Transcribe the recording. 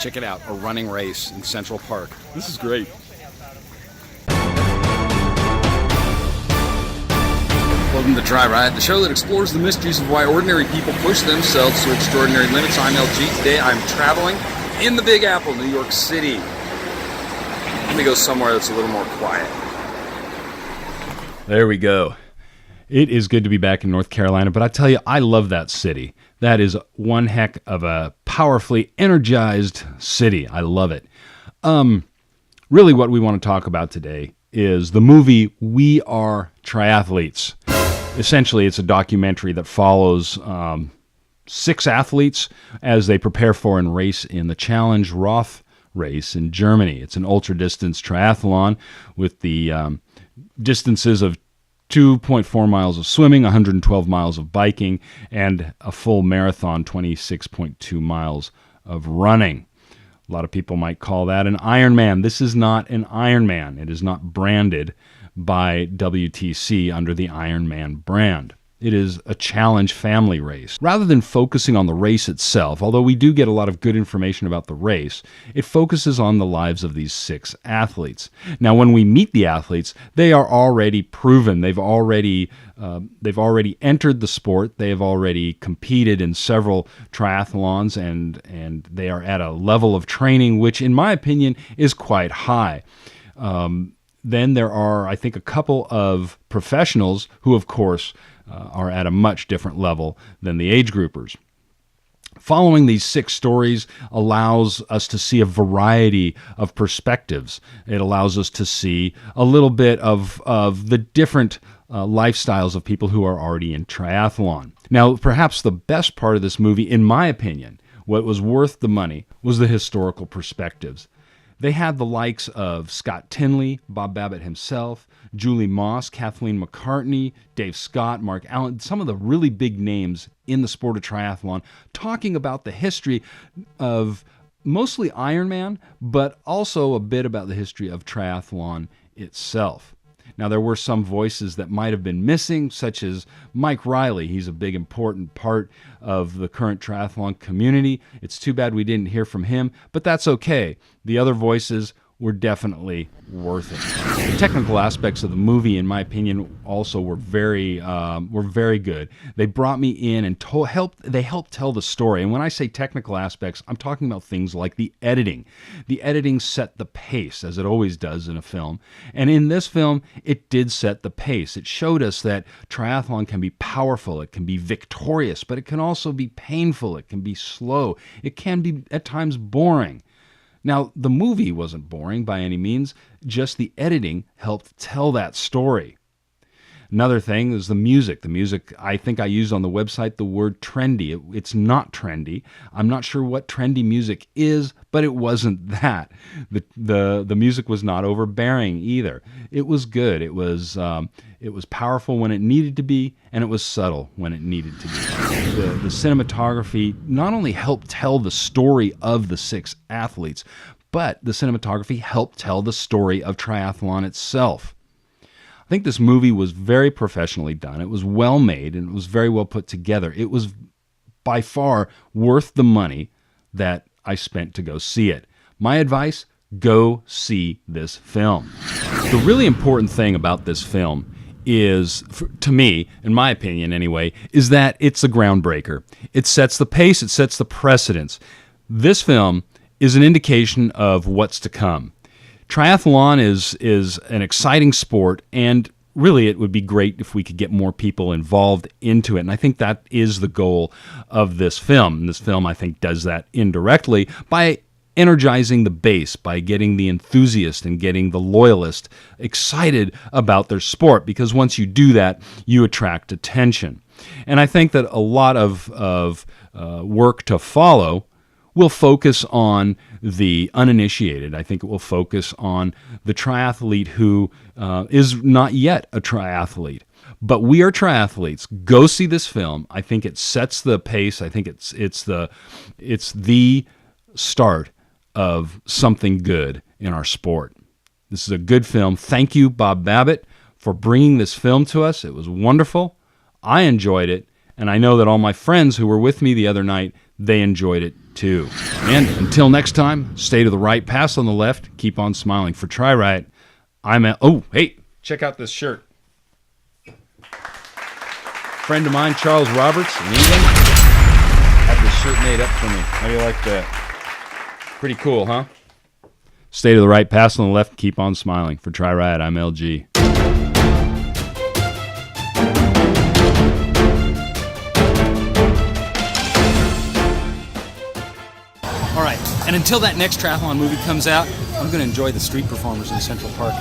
Check it out, a running race in Central Park. This is great. Welcome to TriRiot, the show that explores the mysteries of why ordinary people push themselves to extraordinary limits. I'm LG. Today I'm traveling in the Big Apple, New York City. Let me go somewhere that's a little more quiet. There we go. It is good to be back in North Carolina, but I tell you, I love that city. That is one heck of a powerfully energized city. I love it. Really what we want to talk about today is the movie We Are Triathletes. Essentially, it's a documentary that follows 6 athletes as they prepare for and race in the Challenge Roth race in Germany. It's an ultra-distance triathlon with the distances of 2.4 miles of swimming, 112 miles of biking, and a full marathon, 26.2 miles of running. A lot of people might call that an Ironman. This is not an Ironman. It is not branded by WTC under the Ironman brand. It is a challenge family race. Rather than focusing on the race itself, although we do get a lot of good information about the race, it focuses on the lives of these 6 athletes. Now, when we meet the athletes, they are already proven. They've already entered the sport. They have already competed in several triathlons, and they are at a level of training which, in my opinion, is quite high. Then there are, I think, a couple of professionals who, of course, are at a much different level than the age groupers. Following these 6 stories allows us to see a variety of perspectives. It allows us to see a little bit of the different lifestyles of people who are already in triathlon. Now, perhaps the best part of this movie, in my opinion, what was worth the money, was the historical perspectives. They had the likes of Scott Tinley, Bob Babbitt himself, Julie Moss, Kathleen McCartney, Dave Scott, Mark Allen, some of the really big names in the sport of triathlon, talking about the history of mostly Ironman, but also a bit about the history of triathlon itself. Now, there were some voices that might have been missing, such as Mike Riley. He's a big, important part of the current triathlon community. It's too bad we didn't hear from him, but that's okay. The other voices were definitely worth it. The technical aspects of the movie, in my opinion, also were very good. They brought me in and helped tell the story. And when I say technical aspects, I'm talking about things like the editing. The editing set the pace, as it always does in a film. And in this film, it did set the pace. It showed us that triathlon can be powerful, it can be victorious, but it can also be painful, it can be slow, it can be at times boring. Now, the movie wasn't boring by any means, just the editing helped tell that story. Another thing is the music. The music, I think I used on the website the word trendy. It's not trendy. I'm not sure what trendy music is, but it wasn't that. The music was not overbearing either. It was good. It was powerful when it needed to be, and it was subtle when it needed to be. The cinematography not only helped tell the story of the 6 athletes, but the cinematography helped tell the story of triathlon itself. I think this movie was very professionally done. It was well made, and it was very well put together. It was by far worth the money that I spent to go see it. My advice, go see this film. The really important thing about this film is, to me, in my opinion anyway, is that it's a groundbreaker. It sets the pace, it sets the precedence. This film is an indication of what's to come. Triathlon is an exciting sport, and really it would be great if we could get more people involved into it. And I think that is the goal of this film. And this film, I think, does that indirectly by energizing the base, by getting the enthusiast and getting the loyalist excited about their sport, because once you do that, you attract attention. And I think that a lot of work to follow will focus on the uninitiated. I think it will focus on the triathlete who is not yet a triathlete. But We Are Triathletes. Go see this film. I think it sets the pace. I think it's the start of something good in our sport. This is a good film. Thank you, Bob Babbitt, for bringing this film to us. It was wonderful. I enjoyed it, And I know that all my friends who were with me the other night, they enjoyed it too. And until next time, stay to the right, pass on the left, keep on smiling. For TriRiot, oh, hey, check out this shirt. Friend of mine, Charles Roberts in England, had this shirt made up for me. How do you like that? Pretty cool, huh? Stay to the right, pass on the left, keep on smiling. For TriRiot, I'm LG. All right, and until that next triathlon movie comes out, I'm going to enjoy the street performers in Central Park.